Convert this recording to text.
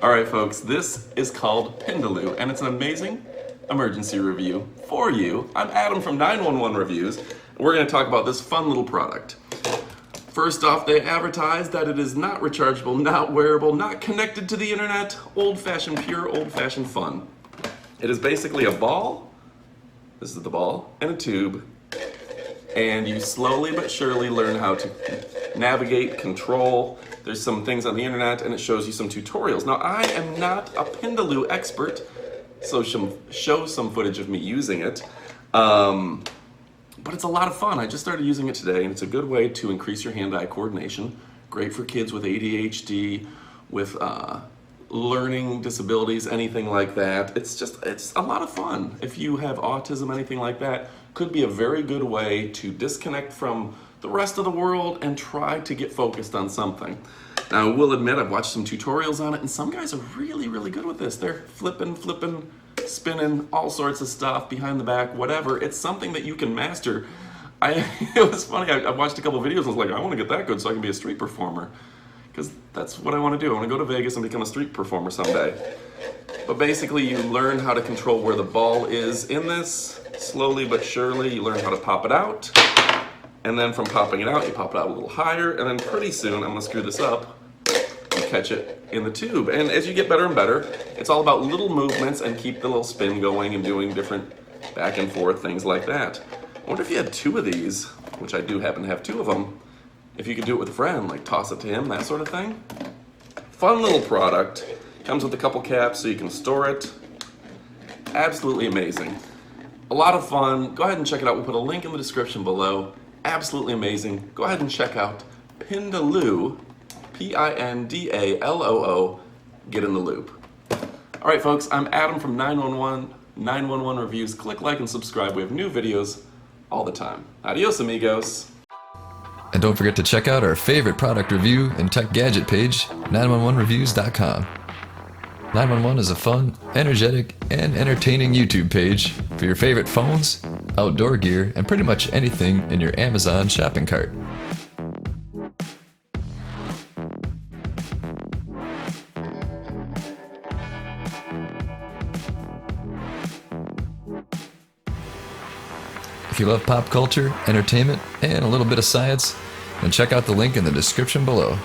Alright folks, this is called Pindaloo, and it's an amazing emergency review for you. I'm Adam from 911 Reviews, and we're going to talk about this fun little product. First off, they advertise that it is not rechargeable, not wearable, not connected to the internet, old-fashioned, pure old-fashioned fun. It is basically a ball, this is the ball, and a tube, and you slowly but surely learn how to navigate, control. There's some things on the internet and it shows you some tutorials. Now I am not a Pindaloo expert, so show some footage of me using it. But it's a lot of fun. I just started using it today and it's a good way to increase your hand-eye coordination. Great for kids with ADHD, with learning disabilities, anything like that. It's a lot of fun. If you have autism, anything like that, could be a very good way to disconnect from the rest of the world and try to get focused on something. Now I will admit I've watched some tutorials on it and some guys are really good with this. They're flipping, spinning, all sorts of stuff, behind the back, whatever. It's something that you can master. It was funny, I watched a couple videos and was like, I want to get that good so I can be a street performer. Because that's what I want to do. I want to go to Vegas and become a street performer someday. But basically you learn how to control where the ball is in this. Slowly but surely you learn how to pop it out. And then from popping it out, you pop it out a little higher, and then pretty soon, I'm gonna screw this up, you catch it in the tube. And as you get better and better, it's all about little movements and keep the little spin going and doing different back and forth things like that. I wonder if you had two of these, which I do happen to have two of them, if you could do it with a friend, like toss it to him, that sort of thing. Fun little product. Comes with a couple caps so you can store it. Absolutely amazing. A lot of fun. Go ahead and check it out. We'll put a link in the description below. Absolutely amazing. Go ahead and check out Pindaloo, Pindaloo, get in the loop. All right, folks, I'm Adam from 911 Reviews. Click like and subscribe. We have new videos all the time. Adios, amigos. And don't forget to check out our favorite product review and tech gadget page, 911reviews.com. 911 is a fun, energetic, and entertaining YouTube page for your favorite phones, outdoor gear, and pretty much anything in your Amazon shopping cart. If you love pop culture, entertainment, and a little bit of science, then check out the link in the description below.